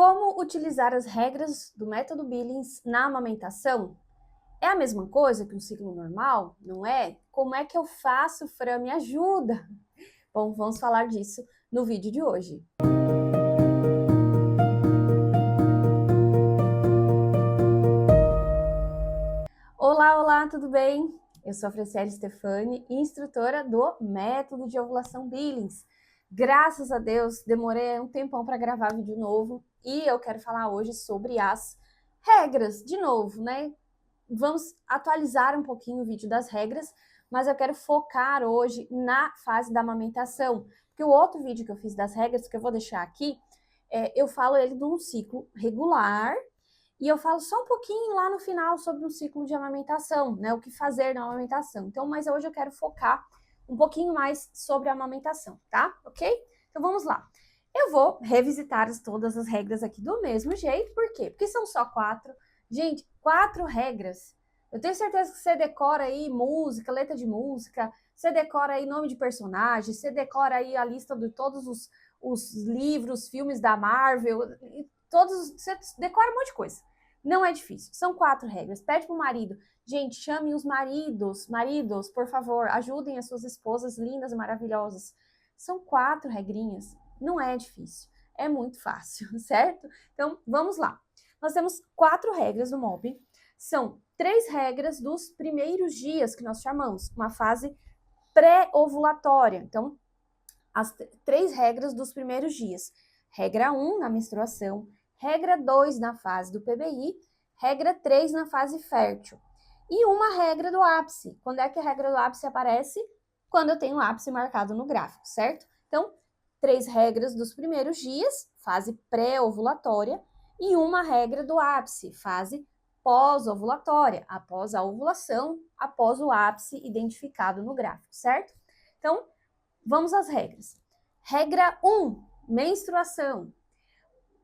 Como utilizar as regras do método Billings na amamentação? É a mesma coisa que um ciclo normal? Não é? Como é que eu faço, Fran? Me ajuda! Bom, vamos falar disso no vídeo de hoje. Olá, tudo bem? Eu sou a Franciele Stefani, instrutora do método de ovulação Billings. Graças a Deus, demorei um tempão para gravar vídeo novo e eu quero falar hoje sobre as regras, de novo, né? Vamos atualizar um pouquinho o vídeo das regras, mas eu quero focar hoje na fase da amamentação, porque o outro vídeo que eu fiz das regras, que eu vou deixar aqui, eu falo ele de um ciclo regular, e eu falo só um pouquinho lá no final sobre um ciclo de amamentação, né? O que fazer na amamentação. Então, mas hoje eu quero focar um pouquinho mais sobre a amamentação, tá? Ok? Então vamos lá. Eu vou revisitar todas as regras aqui do mesmo jeito, por quê? Porque são só 4. Gente, 4 regras. Eu tenho certeza que você decora aí música, letra de música, você decora aí nome de personagem, você decora aí a lista de todos os livros, filmes da Marvel, você decora um monte de coisa. Não é difícil. São 4 regras. Pede pro marido. Gente, chame os maridos. Maridos, por favor, ajudem as suas esposas lindas e maravilhosas. São 4 regrinhas. Não é difícil. É muito fácil, certo? Então, vamos lá. Nós temos 4 regras do MOB. São 3 regras dos primeiros dias, que nós chamamos, uma fase pré-ovulatória. Então, as 3 regras dos primeiros dias. Regra 1, na menstruação. Regra 2, na fase do PBI. Regra 3, na fase fértil. E uma regra do ápice. Quando é que a regra do ápice aparece? Quando eu tenho o ápice marcado no gráfico, certo? Então, 3 regras dos primeiros dias, fase pré-ovulatória, e uma regra do ápice, fase pós-ovulatória, após a ovulação, após o ápice identificado no gráfico, certo? Então, vamos às regras. Regra 1, menstruação.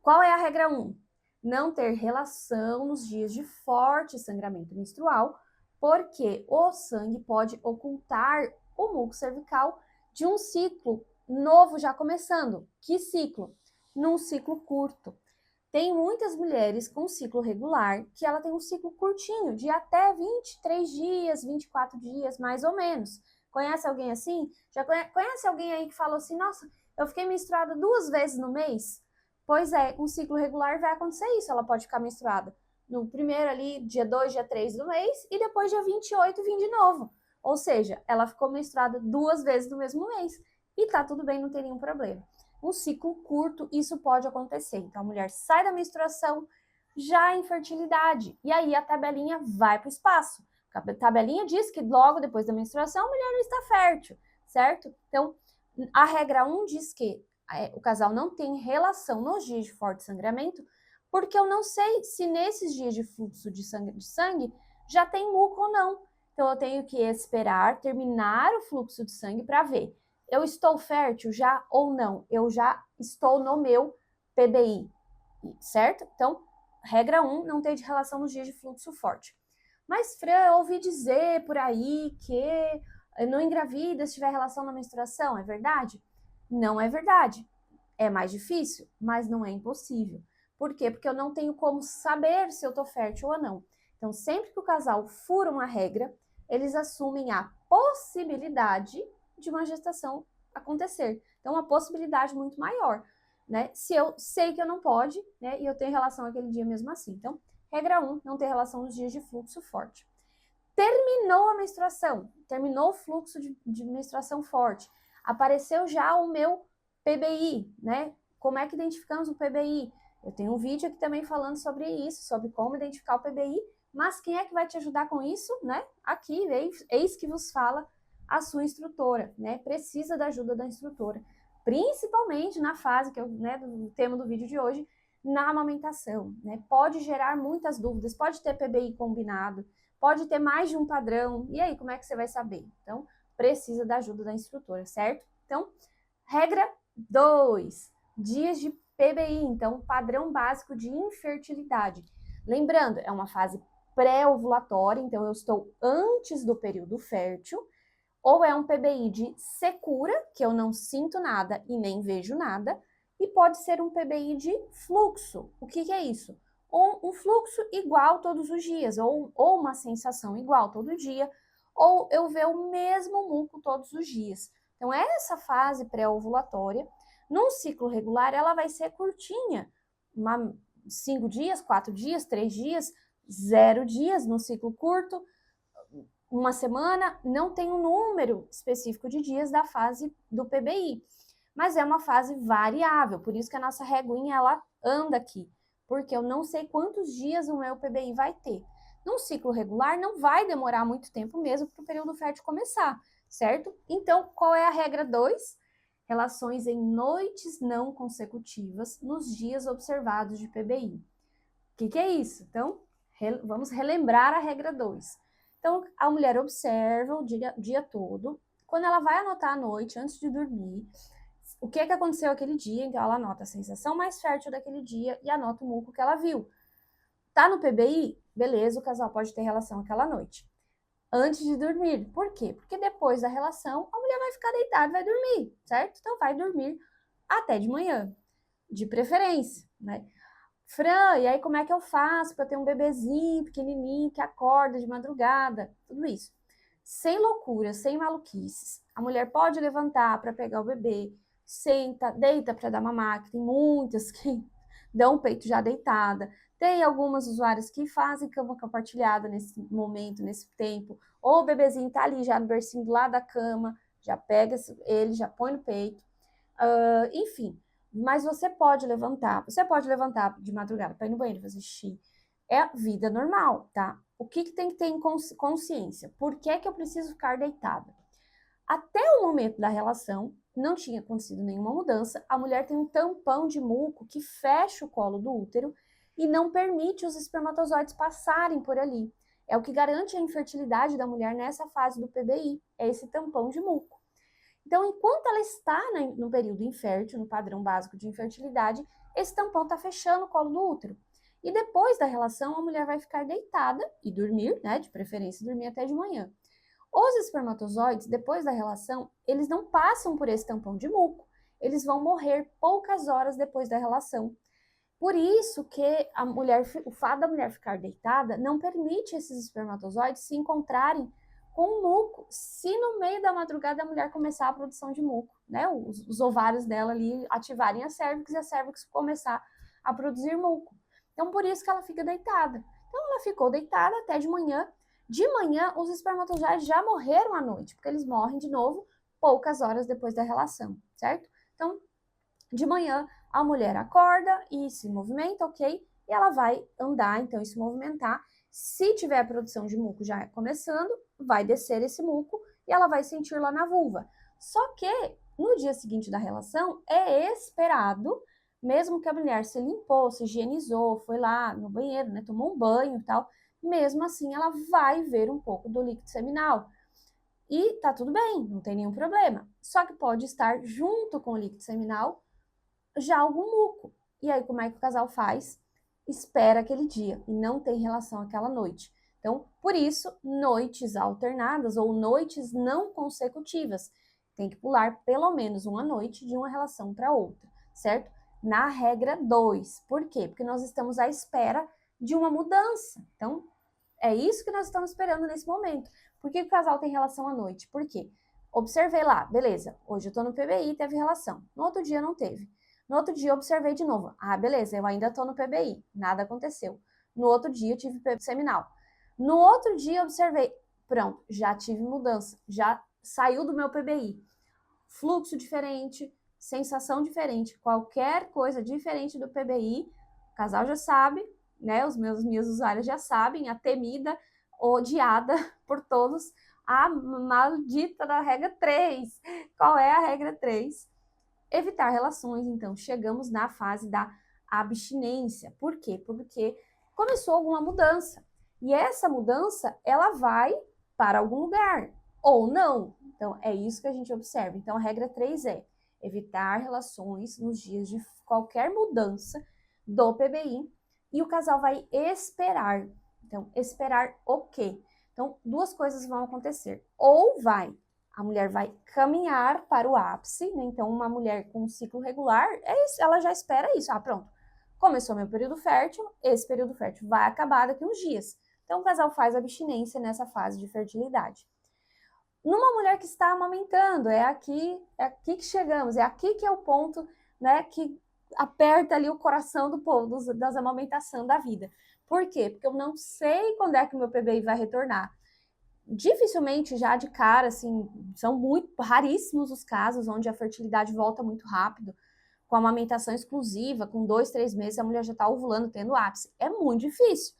Qual é a regra 1? Não ter relação nos dias de forte sangramento menstrual, porque o sangue pode ocultar o muco cervical de um ciclo novo já começando. Que ciclo? Num ciclo curto. Tem muitas mulheres com ciclo regular que ela tem um ciclo curtinho, de até 23 dias, 24 dias, mais ou menos. Conhece alguém assim? Já conhece alguém aí que falou assim, nossa, eu fiquei menstruada 2 vezes no mês? Pois é, com ciclo regular vai acontecer isso, ela pode ficar menstruada no primeiro ali, dia 2, dia 3 do mês, e depois dia 28 vir de novo. Ou seja, ela ficou menstruada 2 vezes no mesmo mês. E tá tudo bem, não tem nenhum problema. Um ciclo curto, isso pode acontecer. Então, a mulher sai da menstruação já em fertilidade. E aí a tabelinha vai para o espaço. A tabelinha diz que logo depois da menstruação a mulher não está fértil, certo? Então, a regra 1 diz que o casal não tem relação nos dias de forte sangramento, porque eu não sei se nesses dias de fluxo de sangue já tem muco ou não. Então, eu tenho que esperar terminar o fluxo de sangue para ver. Eu estou fértil já ou não? Eu já estou no meu PBI, certo? Então, regra 1, não ter de relação nos dias de fluxo forte. Mas, Fran, eu ouvi dizer por aí que não engravida se tiver relação na menstruação, é verdade? Não é verdade. É mais difícil, mas não é impossível. Por quê? Porque eu não tenho como saber se eu estou fértil ou não. Então, sempre que o casal fura uma regra, eles assumem a possibilidade de uma gestação acontecer. Então, uma possibilidade muito maior, né? Se eu sei que eu não pode, né? E eu tenho relação aquele dia mesmo assim. Então, regra 1, não ter relação nos dias de fluxo forte. Terminou a menstruação, terminou o fluxo de menstruação forte, apareceu já o meu PBI, né? Como é que identificamos o PBI? Eu tenho um vídeo aqui também falando sobre isso, sobre como identificar o PBI, mas quem é que vai te ajudar com isso, né? Aqui, eis que vos fala a sua instrutora, né? Precisa da ajuda da instrutora, principalmente na fase que do tema do vídeo de hoje, na amamentação, né? Pode gerar muitas dúvidas, pode ter PBI combinado, pode ter mais de um padrão, e aí, como é que você vai saber? Então, precisa da ajuda da instrutora, certo? Então, regra 2, dias de PBI, então, padrão básico de infertilidade. Lembrando, é uma fase pré-ovulatória, então eu estou antes do período fértil, ou é um PBI de secura, que eu não sinto nada e nem vejo nada, e pode ser um PBI de fluxo. O que é isso? Ou um fluxo igual todos os dias, ou uma sensação igual todo dia, ou eu ver o mesmo muco todos os dias. Então, essa fase pré-ovulatória, num ciclo regular, ela vai ser curtinha, 5 dias, 4 dias, 3 dias, 0 dias no ciclo curto, uma semana, não tem um número específico de dias da fase do PBI, mas é uma fase variável, por isso que a nossa reguinha ela anda aqui, porque eu não sei quantos dias o meu PBI vai ter. Num ciclo regular não vai demorar muito tempo mesmo para o período fértil começar, certo? Então, qual é a regra 2? Relações em noites não consecutivas nos dias observados de PBI. O que é isso? Então, vamos relembrar a regra 2. Então, a mulher observa o dia todo. Quando ela vai anotar à noite, antes de dormir, o que aconteceu aquele dia, então ela anota a sensação mais fértil daquele dia e anota o muco que ela viu. Tá no PBI? Beleza, o casal pode ter relação aquela noite. Antes de dormir. Por quê? Porque depois da relação, a mulher vai ficar deitada e vai dormir, certo? Então, vai dormir até de manhã, de preferência, né? Fran, e aí como é que eu faço para ter um bebezinho pequenininho que acorda de madrugada? Tudo isso. Sem loucura, sem maluquices. A mulher pode levantar para pegar o bebê, senta, deita para dar mamar, que tem muitas que dão o peito já deitada. Tem algumas usuárias que fazem cama compartilhada nesse momento, nesse tempo. Ou o bebezinho tá ali já no bercinho do lado da cama, já pega ele, já põe no peito. Enfim, mas você pode levantar de madrugada para ir no banheiro fazer xixi. É vida normal, tá? O que tem que ter em consciência? Por que eu preciso ficar deitada? Até o momento da relação, não tinha acontecido nenhuma mudança. A mulher tem um tampão de muco que fecha o colo do útero e não permite os espermatozoides passarem por ali. É o que garante a infertilidade da mulher nessa fase do PBI, é esse tampão de muco. Então, enquanto ela está no período infértil, no padrão básico de infertilidade, esse tampão está fechando o colo do útero. E depois da relação, a mulher vai ficar deitada e dormir, né? De preferência, dormir até de manhã. Os espermatozoides, depois da relação, eles não passam por esse tampão de muco. Eles vão morrer poucas horas depois da relação. Por isso que o fato da mulher ficar deitada não permite esses espermatozoides se encontrarem com o muco, se no meio da madrugada a mulher começar a produção de muco, né? Os ovários dela ali ativarem a cérvix e a cérvix começar a produzir muco. Então, por isso que ela fica deitada. Então, ela ficou deitada até de manhã. De manhã, os espermatozoides já morreram à noite, porque eles morrem de novo poucas horas depois da relação, certo? Então, de manhã, a mulher acorda e se movimenta, ok? E ela vai andar, então, e se movimentar. Se tiver a produção de muco já começando, vai descer esse muco e ela vai sentir lá na vulva. Só que no dia seguinte da relação é esperado, mesmo que a mulher se limpou, se higienizou, foi lá no banheiro, né, tomou um banho e tal, mesmo assim ela vai ver um pouco do líquido seminal. E tá tudo bem, não tem nenhum problema. Só que pode estar junto com o líquido seminal já algum muco. E aí como é que o casal faz? Espera aquele dia e não tem relação aquela noite. Então, por isso, noites alternadas ou noites não consecutivas. Tem que pular pelo menos uma noite de uma relação para outra, certo? Na regra 2. Por quê? Porque nós estamos à espera de uma mudança. Então, é isso que nós estamos esperando nesse momento. Por que o casal tem relação à noite? Por quê? Observei lá, beleza, hoje eu tô no PBI, teve relação. No outro dia não teve. No outro dia eu observei de novo. Ah, beleza, eu ainda tô no PBI, nada aconteceu. No outro dia eu tive PB seminal. No outro dia eu observei, pronto, já tive mudança, já saiu do meu PBI. Fluxo diferente, sensação diferente, qualquer coisa diferente do PBI, o casal já sabe, né? Os meus usuários já sabem, a temida, odiada por todos, a maldita da regra 3. Qual é a regra 3? Evitar relações, então, chegamos na fase da abstinência. Por quê? Porque começou alguma mudança. E essa mudança, ela vai para algum lugar, ou não. Então, é isso que a gente observa. Então, a regra 3 é evitar relações nos dias de qualquer mudança do PBI. E o casal vai esperar. Então, esperar o quê? Então, duas coisas vão acontecer. Ou vai a mulher vai caminhar para o ápice, né? Então, uma mulher com um ciclo regular, é isso, ela já espera isso. Ah, pronto, começou meu período fértil, esse período fértil vai acabar daqui uns dias. Então, o casal faz abstinência nessa fase de fertilidade. Numa mulher que está amamentando, é aqui que chegamos, é aqui que é o ponto, né, que aperta ali o coração do povo, das amamentação da vida. Por quê? Porque eu não sei quando é que o meu PBI vai retornar. Dificilmente, já de cara, assim, são muito raríssimos os casos onde a fertilidade volta muito rápido, com amamentação exclusiva, com 2, 3 meses, a mulher já está ovulando, tendo ápice. É muito difícil.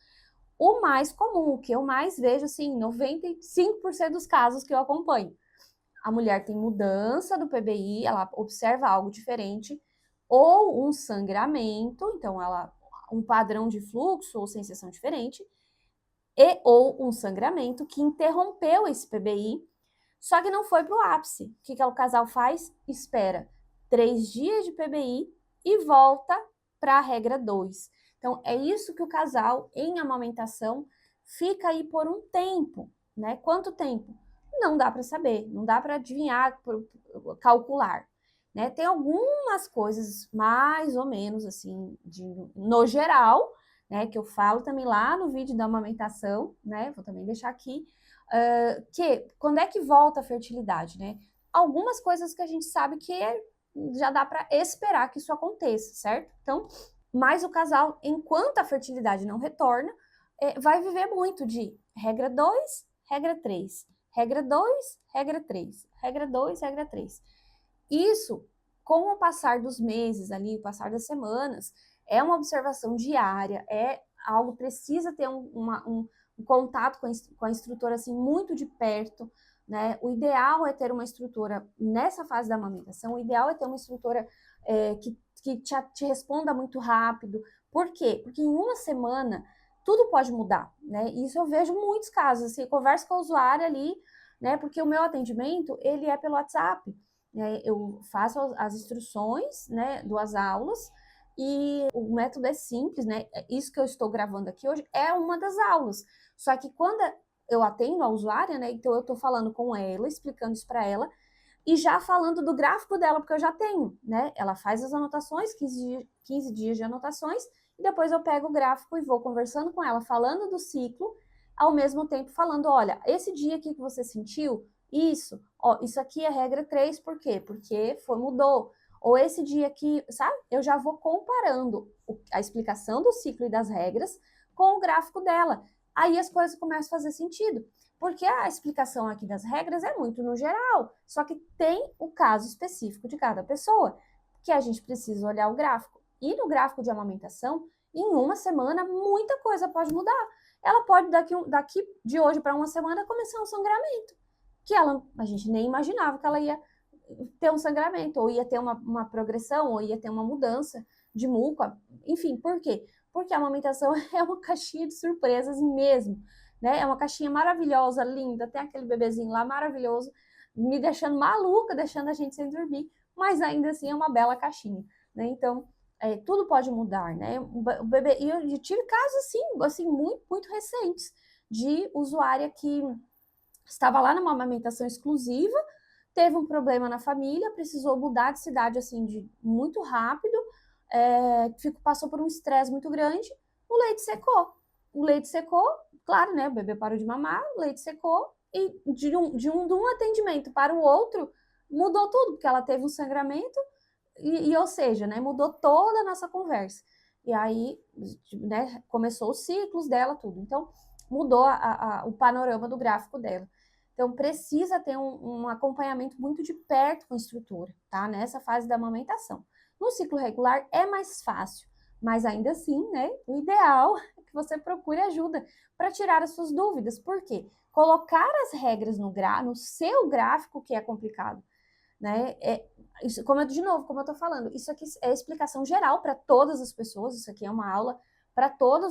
O mais comum, o que eu mais vejo, assim, 95% dos casos que eu acompanho, a mulher tem mudança do PBI, ela observa algo diferente, ou um sangramento, então ela um padrão de fluxo ou sensação diferente, e ou um sangramento que interrompeu esse PBI, só que não foi para o ápice. O que o casal faz? Espera 3 dias de PBI e volta para a regra 2. Então, é isso que o casal em amamentação fica aí por um tempo, né? Quanto tempo? Não dá para saber, não dá para adivinhar, calcular, né? Tem algumas coisas mais ou menos assim, no geral, né? Que eu falo também lá no vídeo da amamentação, né? Vou também deixar aqui, que quando é que volta a fertilidade, né? Algumas coisas que a gente sabe que já dá para esperar que isso aconteça, certo? Então, mas o casal, enquanto a fertilidade não retorna, vai viver muito de regra 2, regra 3, regra 2, regra 3, regra 2, regra 3. Isso, com o passar dos meses ali, o passar das semanas, é uma observação diária, é algo, precisa ter um contato com a instrutora assim, muito de perto, né? O ideal é ter uma instrutora nessa fase da amamentação, o ideal é ter uma instrutora que te responda muito rápido. Por quê? Porque em uma semana tudo pode mudar, né? Isso eu vejo muitos casos, assim, eu converso com a usuária ali, né? Porque o meu atendimento, ele é pelo WhatsApp, né? Eu faço as instruções, né, das aulas, e o método é simples, né? Isso que eu estou gravando aqui hoje é uma das aulas. Só que quando eu atendo a usuária, né? Então eu estou falando com ela, explicando isso para ela, e já falando do gráfico dela, porque eu já tenho, né? Ela faz as anotações, 15 dias de anotações, e depois eu pego o gráfico e vou conversando com ela, falando do ciclo, ao mesmo tempo falando, olha, esse dia aqui que você sentiu, isso, ó, isso aqui é regra 3, por quê? Porque mudou. Ou esse dia aqui, sabe? Eu já vou comparando a explicação do ciclo e das regras com o gráfico dela. Aí as coisas começam a fazer sentido. Porque a explicação aqui das regras é muito no geral, só que tem o caso específico de cada pessoa, que a gente precisa olhar o gráfico. E no gráfico de amamentação, em uma semana, muita coisa pode mudar. Ela pode, daqui de hoje para uma semana, começar um sangramento, que a gente nem imaginava que ela ia ter um sangramento, ou ia ter uma progressão, ou ia ter uma mudança de muco, enfim, por quê? Porque a amamentação é uma caixinha de surpresas mesmo, né? É uma caixinha maravilhosa, linda, tem aquele bebezinho lá maravilhoso, me deixando maluca, deixando a gente sem dormir, mas ainda assim é uma bela caixinha, né? Então, tudo pode mudar, né? O bebê, e eu tive casos assim muito, muito recentes de usuária que estava lá numa amamentação exclusiva, teve um problema na família, precisou mudar de cidade assim de muito rápido, passou por um estresse muito grande, o leite secou. O leite secou, claro, né? O bebê parou de mamar, o leite secou, e de um atendimento para o outro, mudou tudo, porque ela teve um sangramento, ou seja, né, mudou toda a nossa conversa. E aí, né, começou os ciclos dela, tudo. Então, mudou o panorama do gráfico dela. Então, precisa ter um acompanhamento muito de perto com a instrutora, tá? Nessa fase da amamentação. No ciclo regular é mais fácil, mas ainda assim, né, o ideal é que você procure ajuda para tirar as suas dúvidas. Por quê? Colocar as regras no seu gráfico que é complicado, né? Isso, como eu tô falando, isso aqui é explicação geral para todas as pessoas, isso aqui é uma aula para todo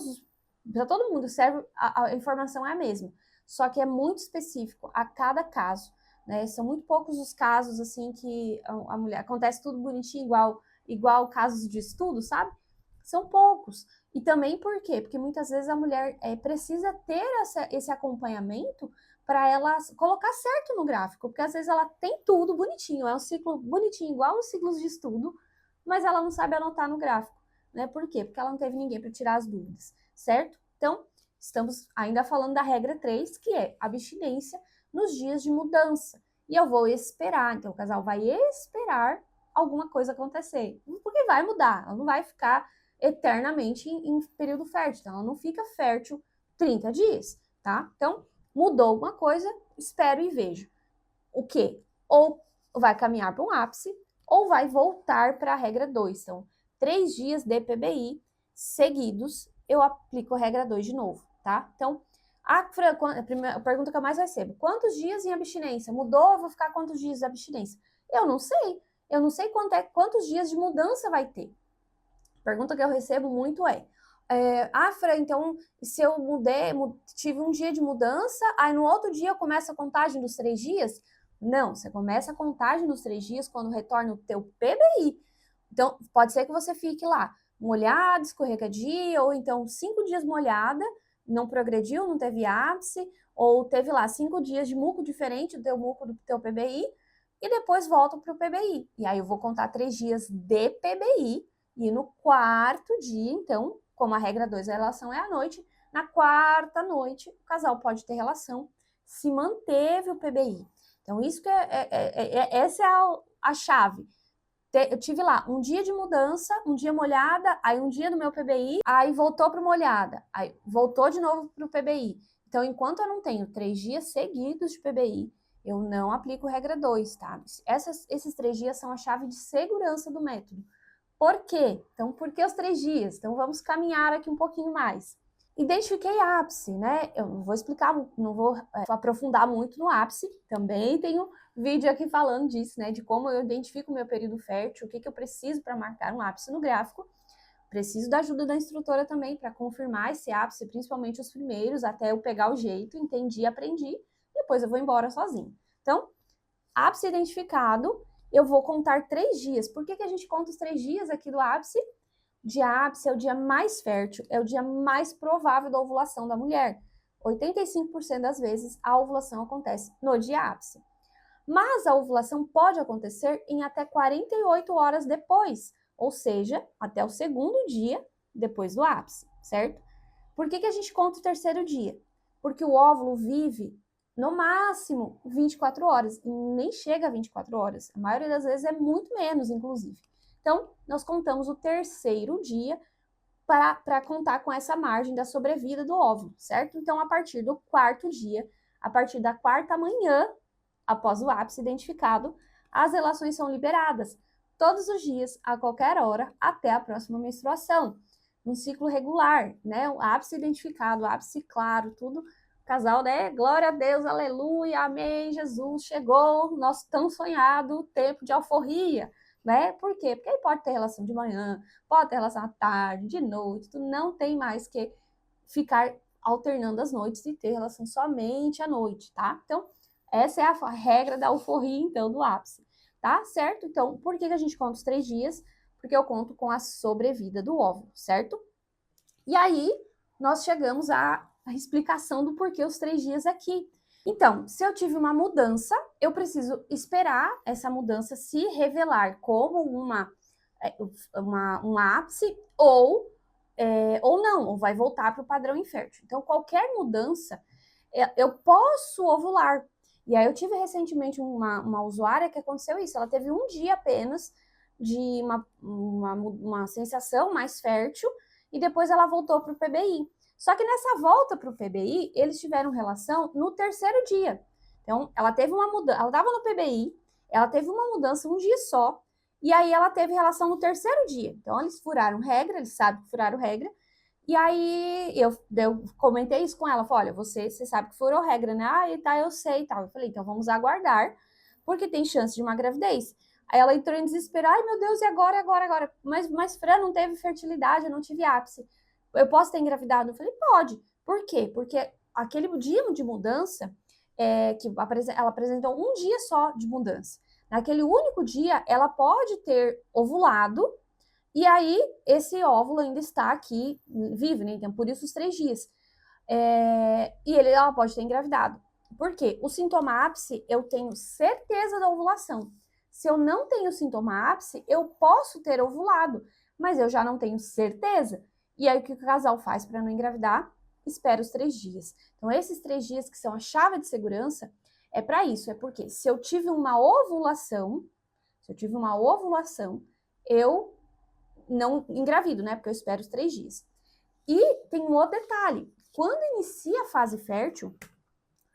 mundo, serve, a informação é a mesma, só que é muito específico a cada caso, né? São muito poucos os casos, assim, que a mulher, acontece tudo bonitinho, igual casos de estudo, sabe? São poucos. E também por quê? Porque muitas vezes a mulher precisa ter esse acompanhamento para ela colocar certo no gráfico, porque às vezes ela tem tudo bonitinho, é um ciclo bonitinho, igual os ciclos de estudo, mas ela não sabe anotar no gráfico, né? Por quê? Porque ela não teve ninguém para tirar as dúvidas, certo? Então, estamos ainda falando da regra 3, que é abstinência nos dias de mudança. E eu vou esperar, então o casal vai esperar alguma coisa acontecer, porque vai mudar, ela não vai ficar eternamente em período fértil, então ela não fica fértil 30 dias, tá? Então, mudou alguma coisa, espero e vejo. O quê? Ou vai caminhar para um ápice, ou vai voltar para a regra 2. Então, 3 dias de PBI seguidos, eu aplico a regra 2 de novo, tá? Então, a primeira pergunta que eu mais recebo: quantos dias em abstinência? Mudou? Eu vou ficar quantos dias de abstinência? Eu não sei. Eu não sei quantos dias de mudança vai ter. A pergunta que eu recebo muito Fran, então, se eu tive um dia de mudança, aí no outro dia eu começo a contagem dos 3 dias? Não, você começa a contagem dos 3 dias quando retorna o teu PBI. Então, pode ser que você fique lá, molhada, escorregadia, ou então 5 dias molhada, não progrediu, não teve ápice, ou teve lá 5 dias de muco diferente do teu muco do teu PBI, e depois volta para o PBI. E aí eu vou contar 3 dias de PBI, e no quarto dia, então, como a regra 2 da relação é à noite, na quarta noite o casal pode ter relação se manteve o PBI. Então, isso que essa é a chave. Eu tive lá um dia de mudança, um dia molhada, aí um dia do meu PBI, aí voltou para molhada, aí voltou de novo para o PBI. Então, enquanto eu não tenho 3 dias seguidos de PBI, eu não aplico regra 2, tá? Esses 3 dias são a chave de segurança do método. Por quê? Então, por que os 3 dias? Então, vamos caminhar aqui um pouquinho mais. Identifiquei ápice, né? Eu não vou explicar, não vou aprofundar muito no ápice. Também tenho vídeo aqui falando disso, né? De como eu identifico o meu período fértil, o que eu preciso para marcar um ápice no gráfico. Preciso da ajuda da instrutora também para confirmar esse ápice, principalmente os primeiros, até eu pegar o jeito, entendi, aprendi. Depois eu vou embora sozinho. Então, ápice identificado, eu vou contar 3 dias. Por que a gente conta os 3 dias aqui do ápice? O dia ápice é o dia mais fértil, é o dia mais provável da ovulação da mulher. 85% das vezes a ovulação acontece no dia ápice. Mas a ovulação pode acontecer em até 48 horas depois, ou seja, até o segundo dia depois do ápice, certo? Por que a gente conta o terceiro dia? Porque o óvulo vive no máximo 24 horas e nem chega a 24 horas. A maioria das vezes é muito menos, inclusive. Então, nós contamos o terceiro dia para contar com essa margem da sobrevida do óvulo, certo? Então, a partir do quarto dia, a partir da quarta manhã, após o ápice identificado, as relações são liberadas todos os dias, a qualquer hora, até a próxima menstruação. Um ciclo regular, né? O ápice identificado, o ápice claro, tudo. Casal, né? Glória a Deus, aleluia, amém, Jesus, chegou, nosso tão sonhado tempo de alforria, né? Por quê? Porque aí pode ter relação de manhã, pode ter relação à tarde, de noite, tu não tem mais que ficar alternando as noites e ter relação somente à noite, tá? Então, essa é a regra da alforria, então, do ápice, tá? Certo? Então, por que a gente conta os 3 dias? Porque eu conto com a sobrevida do óvulo, certo? E aí, nós chegamos à explicação do porquê os 3 dias aqui. Então, se eu tive uma mudança, eu preciso esperar essa mudança se revelar como um ápice ou não, ou vai voltar para o padrão infértil. Então, qualquer mudança, eu posso ovular. E aí, eu tive recentemente uma usuária que aconteceu isso. Ela teve um dia apenas de uma sensação mais fértil e depois ela voltou para o PBI. Só que nessa volta para o PBI, eles tiveram relação no terceiro dia. Então, ela teve uma mudança, ela estava no PBI, ela teve uma mudança um dia só, e aí ela teve relação no terceiro dia. Então, eles furaram regra, eles sabem que furaram regra, e aí eu comentei isso com ela, falei, olha, você sabe que furou regra, né? Ah, e tá, eu sei e tal. Eu falei, então vamos aguardar, porque tem chance de uma gravidez. Aí ela entrou em desespero, ai meu Deus, e agora? Mas Fran, não teve fertilidade, eu não tive ápice. Eu posso ter engravidado? Eu falei, pode. Por quê? Porque aquele dia de mudança, ela apresentou um dia só de mudança. Naquele único dia, ela pode ter ovulado, e aí esse óvulo ainda está aqui vivo, né? Então, por isso os 3 dias. E ela pode ter engravidado. Porque o sintoma ápice, eu tenho certeza da ovulação. Se eu não tenho sintoma ápice, eu posso ter ovulado, mas eu já não tenho certeza. E aí, o que o casal faz para não engravidar? Espera os 3 dias. Então, esses 3 dias que são a chave de segurança, é para isso. É porque se eu tive uma ovulação, eu não engravido, né? Porque eu espero os 3 dias. E tem um outro detalhe. Quando inicia a fase fértil,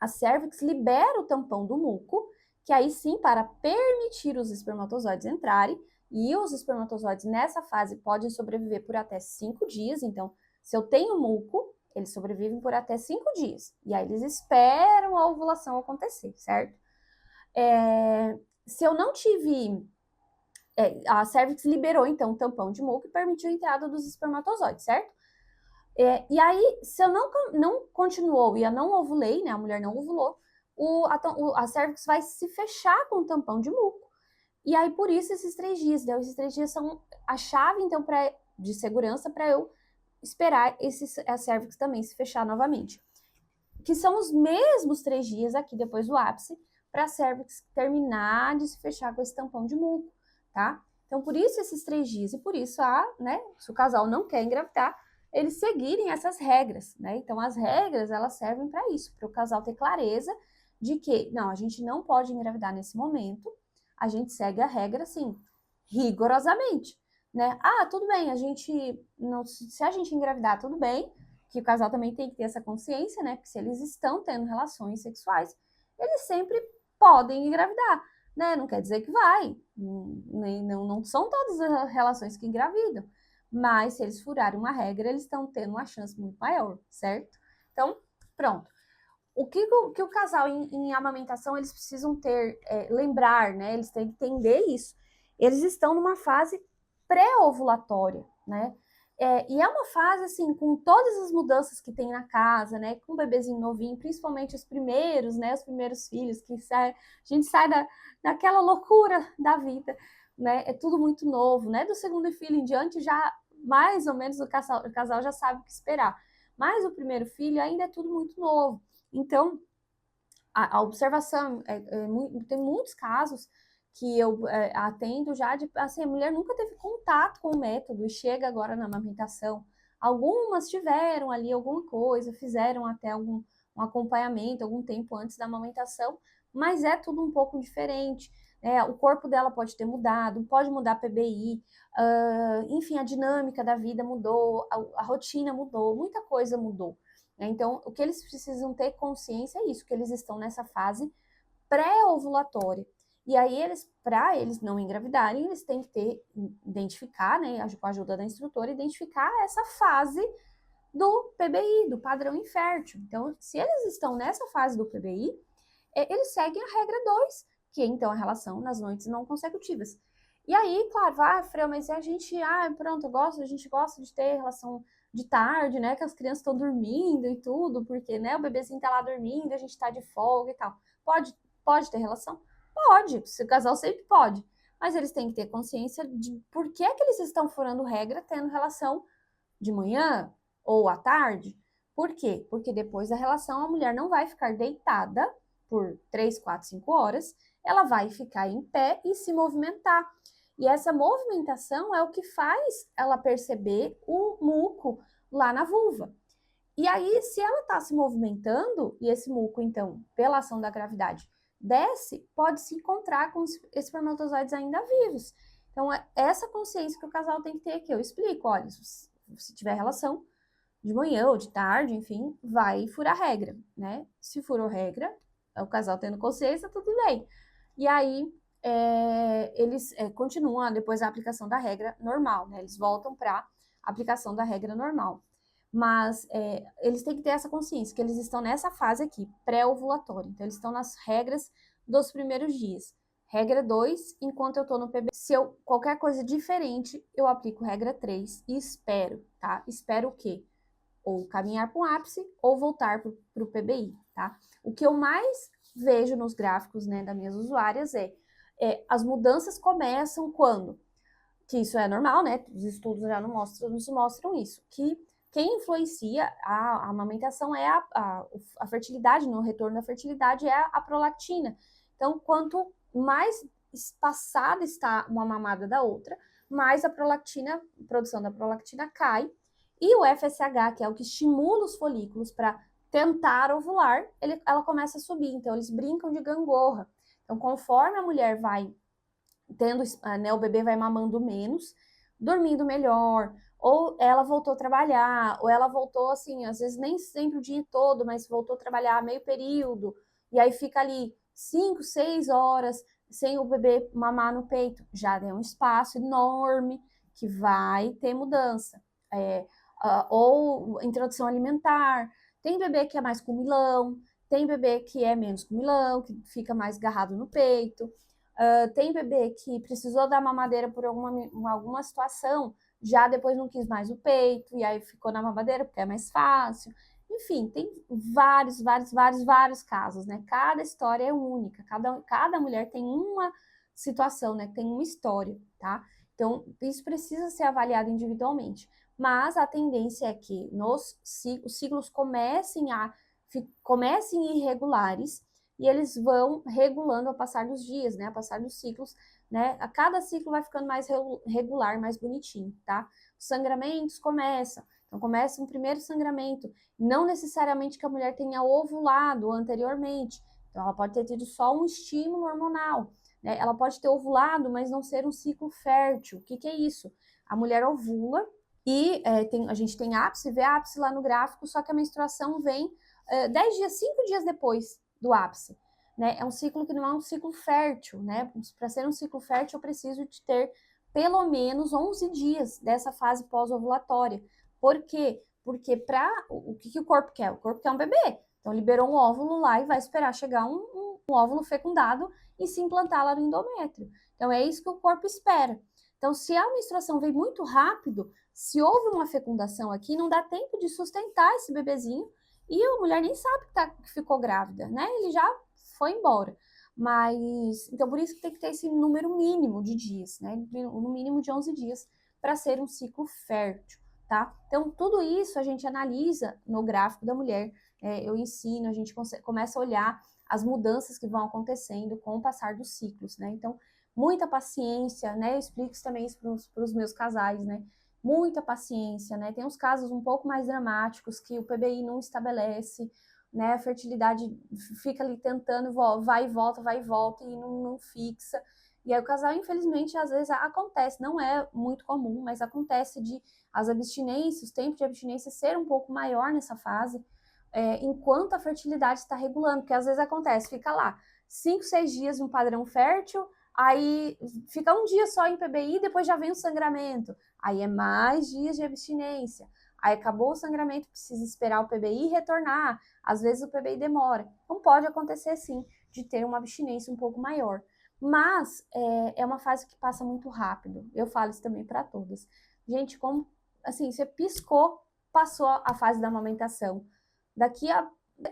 a cérvix libera o tampão do muco, que aí sim, para permitir os espermatozoides entrarem, e os espermatozoides nessa fase podem sobreviver por até 5 dias. Então, se eu tenho muco, eles sobrevivem por até 5 dias. E aí eles esperam a ovulação acontecer, certo? Se eu não tive... a cérvix liberou, então, o tampão de muco e permitiu a entrada dos espermatozoides, certo? E aí, se eu não continuou e eu não ovulei, né, a mulher não ovulou, a cérvix vai se fechar com o tampão de muco. E aí, por isso, esses 3 dias, né? Esses 3 dias são a chave, então, de segurança para eu esperar a cérvix também se fechar novamente. Que são os mesmos 3 dias aqui, depois do ápice, para a cérvix terminar de se fechar com esse tampão de muco, tá? Então, por isso esses 3 dias, e por isso, né, se o casal não quer engravidar, eles seguirem essas regras, né? Então, as regras, elas servem para isso, para o casal ter clareza de que, não, a gente não pode engravidar nesse momento, a gente segue a regra, assim, rigorosamente, né? Tudo bem, se a gente engravidar, tudo bem, que o casal também tem que ter essa consciência, né? Porque se eles estão tendo relações sexuais, eles sempre podem engravidar, né? Não quer dizer que vai, não são todas as relações que engravidam, mas se eles furarem uma regra, eles estão tendo uma chance muito maior, certo? Então, pronto. O que o casal em amamentação, eles precisam lembrar, né? Eles têm que entender isso. Eles estão numa fase pré-ovulatória, né? E é uma fase, assim, com todas as mudanças que tem na casa, né? Com o bebezinho novinho, principalmente os primeiros, né? Os primeiros filhos, a gente sai daquela loucura da vida, né? É tudo muito novo, né? Do segundo filho em diante, já mais ou menos o casal já sabe o que esperar. Mas o primeiro filho ainda é tudo muito novo. Então, a observação, tem muitos casos que eu atendo já de, assim, a mulher nunca teve contato com o método e chega agora na amamentação. Algumas tiveram ali alguma coisa, fizeram até um acompanhamento algum tempo antes da amamentação, mas é tudo um pouco diferente. O corpo dela pode ter mudado, pode mudar a PBI, enfim, a dinâmica da vida mudou, a rotina mudou, muita coisa mudou. Então, o que eles precisam ter consciência é isso, que eles estão nessa fase pré-ovulatória. E aí, para eles não engravidarem, eles têm que identificar, né, com a ajuda da instrutora, identificar essa fase do PBI, do padrão infértil. Então, se eles estão nessa fase do PBI, eles seguem a regra 2, que é, então, a relação nas noites não consecutivas. E aí, claro, Freia, mas a gente, pronto, a gente gosta de ter relação de tarde, né, que as crianças estão dormindo e tudo, porque, né, o bebezinho tá lá dormindo, a gente tá de folga e tal. Pode ter relação? Pode, o casal sempre pode, mas eles têm que ter consciência de por que eles estão furando regra tendo relação de manhã ou à tarde. Por quê? Porque depois da relação a mulher não vai ficar deitada por 3, 4, 5 horas, ela vai ficar em pé e se movimentar. E essa movimentação é o que faz ela perceber o muco lá na vulva. E aí, se ela está se movimentando, e esse muco, então, pela ação da gravidade, desce, pode se encontrar com os espermatozoides ainda vivos. Então, é essa consciência que o casal tem que ter aqui. Eu explico, olha, se tiver relação de manhã ou de tarde, enfim, vai furar regra, né? Se furou regra, o casal tendo consciência, tudo bem. E aí, eles continuam depois da aplicação da regra normal, né? Eles voltam para a aplicação da regra normal. Mas eles têm que ter essa consciência, que eles estão nessa fase aqui, pré-ovulatória. Então, eles estão nas regras dos primeiros dias. Regra 2, enquanto eu tô no PBI. Se qualquer coisa diferente, eu aplico regra 3 e espero, tá? Espero o quê? Ou caminhar para um ápice ou voltar para o PBI, tá? O que eu mais vejo nos gráficos, né, das minhas usuárias as mudanças começam quando? Que isso é normal, né? Os estudos já nos mostram isso. Que quem influencia a amamentação é a fertilidade, no retorno da fertilidade é a prolactina. Então, quanto mais espaçada está uma mamada da outra, mais a produção da prolactina cai, e o FSH, que é o que estimula os folículos para tentar ovular, ela começa a subir. Então, eles brincam de gangorra. Então, conforme a mulher vai tendo, né, o bebê vai mamando menos, dormindo melhor, ou ela voltou a trabalhar, ou ela voltou assim, às vezes nem sempre o dia todo, mas voltou a trabalhar meio período, e aí fica ali 5, 6 horas sem o bebê mamar no peito, já é um espaço enorme que vai ter mudança. Ou introdução alimentar, tem bebê que é mais comilão, tem bebê que é menos comilão, que fica mais agarrado no peito. Tem bebê que precisou da mamadeira por alguma situação, já depois não quis mais o peito, e aí ficou na mamadeira porque é mais fácil. Enfim, tem vários casos, né? Cada história é única, cada mulher tem uma situação, né? Tem uma história, tá? Então, isso precisa ser avaliado individualmente. Mas a tendência é que os ciclos comecem irregulares, e eles vão regulando ao passar dos dias, né? Ao passar dos ciclos, né? A cada ciclo vai ficando mais regular, mais bonitinho, tá? Os sangramentos começam. Então, começa um primeiro sangramento. Não necessariamente que a mulher tenha ovulado anteriormente. Então, ela pode ter tido só um estímulo hormonal, né? Ela pode ter ovulado, mas não ser um ciclo fértil. O que é isso? A mulher ovula e a gente tem ápice, vê ápice lá no gráfico, só que a menstruação vem 10 dias, 5 dias depois do ápice, né? É um ciclo que não é um ciclo fértil, né? Para ser um ciclo fértil, eu preciso de ter pelo menos 11 dias dessa fase pós-ovulatória. Por quê? Porque o que o corpo quer? O corpo quer um bebê. Então, liberou um óvulo lá e vai esperar chegar um óvulo fecundado e se implantar lá no endométrio. Então, é isso que o corpo espera. Então, se a menstruação vem muito rápido, se houve uma fecundação aqui, não dá tempo de sustentar esse bebezinho, e a mulher nem sabe que ficou grávida, né? Ele já foi embora. Mas, então, por isso que tem que ter esse número mínimo de dias, né? No mínimo de 11 dias, para ser um ciclo fértil, tá? Então, tudo isso a gente analisa no gráfico da mulher. Eu ensino, a gente começa a olhar as mudanças que vão acontecendo com o passar dos ciclos, né? Então, muita paciência, né? Eu explico isso também para os meus casais, né? Muita paciência, né? Tem uns casos um pouco mais dramáticos que o PBI não estabelece, né? A fertilidade fica ali tentando, vai e volta e não fixa. E aí o casal, infelizmente, às vezes acontece, não é muito comum, mas acontece de as abstinências, o tempo de abstinência ser um pouco maior nessa fase, enquanto a fertilidade está regulando, porque às vezes acontece, fica lá 5, 6 dias no padrão fértil, aí fica um dia só em PBI, depois já vem o sangramento, aí é mais dias de abstinência, aí acabou o sangramento, precisa esperar o PBI retornar, às vezes o PBI demora, então pode acontecer sim, de ter uma abstinência um pouco maior, mas é uma fase que passa muito rápido, eu falo isso também para todas. Gente, como, assim, você piscou, passou a fase da amamentação,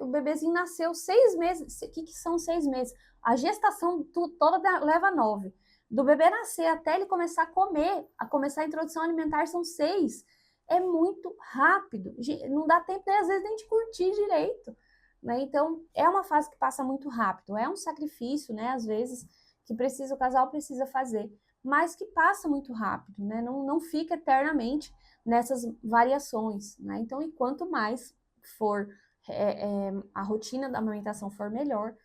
o bebezinho nasceu 6 meses, o que são 6 meses? A gestação toda leva 9. Do bebê nascer até ele começar a comer, a começar a introdução alimentar são 6. É muito rápido. Não dá tempo, às vezes, nem de curtir direito. Né? Então, é uma fase que passa muito rápido. É um sacrifício, né? Às vezes, que o casal precisa fazer. Mas que passa muito rápido, né? Não fica eternamente nessas variações. Né? Então, e quanto mais for a rotina da amamentação for melhor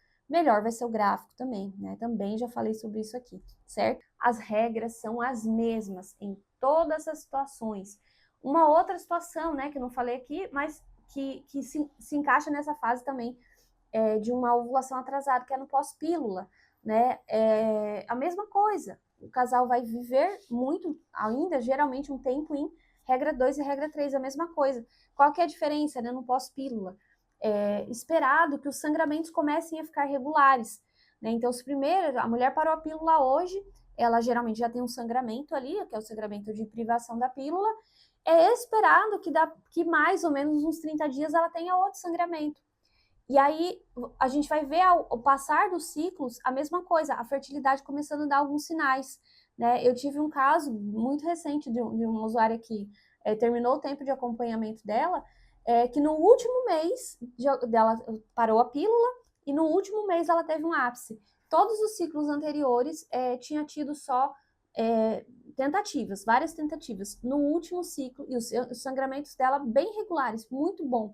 vai ser o gráfico também, né? Também já falei sobre isso aqui, certo? As regras são as mesmas em todas as situações. Uma outra situação, né, que eu não falei aqui, mas que se encaixa nessa fase também de uma ovulação atrasada, que é no pós-pílula, né? É a mesma coisa. O casal vai viver muito ainda, geralmente, um tempo em regra 2 e regra 3, a mesma coisa. Qual que é a diferença, né, no pós-pílula? Esperado que os sangramentos comecem a ficar regulares, né? Então, se primeiro a mulher parou a pílula hoje, ela geralmente já tem um sangramento ali, que é o sangramento de privação da pílula, é esperado que mais ou menos uns 30 dias ela tenha outro sangramento. E aí a gente vai ver ao passar dos ciclos a mesma coisa, a fertilidade começando a dar alguns sinais, né? Eu tive um caso muito recente de uma usuária aqui terminou o tempo de acompanhamento dela, que no último mês dela parou a pílula e no último mês ela teve um ápice. Todos os ciclos anteriores tinha tido só tentativas, várias tentativas. No último ciclo, e os sangramentos dela bem regulares, muito bom.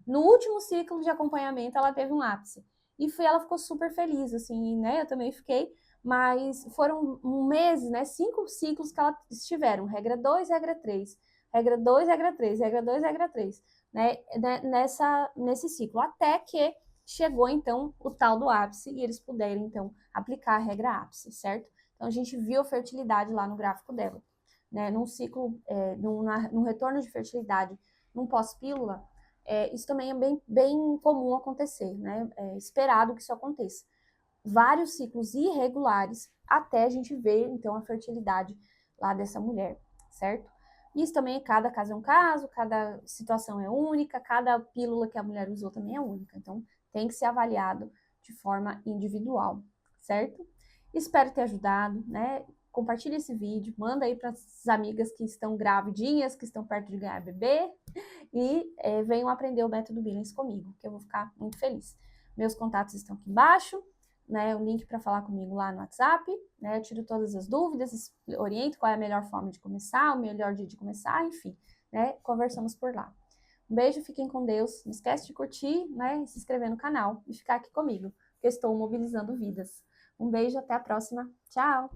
No último ciclo de acompanhamento, ela teve um ápice. E ela ficou super feliz, assim, né? Eu também fiquei, mas foram meses, né? 5 ciclos que ela estiveram. Regra 2, regra 3. Regra 2, regra 3. Regra 2, regra 3. Né? Nesse ciclo. Até que chegou, então, o tal do ápice e eles puderam, então, aplicar a regra ápice, certo? Então, a gente viu a fertilidade lá no gráfico dela. Né? Num ciclo, num retorno de fertilidade, num pós-pílula, isso também é bem comum acontecer, né? É esperado que isso aconteça. Vários ciclos irregulares até a gente ver, então, a fertilidade lá dessa mulher, certo? Isso também, cada caso é um caso, cada situação é única, cada pílula que a mulher usou também é única. Então, tem que ser avaliado de forma individual, certo? Espero ter ajudado, né? Compartilhe esse vídeo, manda aí para as amigas que estão gravidinhas, que estão perto de ganhar bebê, e venham aprender o método Billings comigo, que eu vou ficar muito feliz. Meus contatos estão aqui embaixo, né, o link para falar comigo lá no WhatsApp, né, eu tiro todas as dúvidas, oriento qual é a melhor forma de começar, o melhor dia de começar, enfim, né, conversamos por lá. Um beijo, fiquem com Deus, não esquece de curtir, né, se inscrever no canal e ficar aqui comigo, porque eu estou mobilizando vidas. Um beijo, até a próxima, tchau!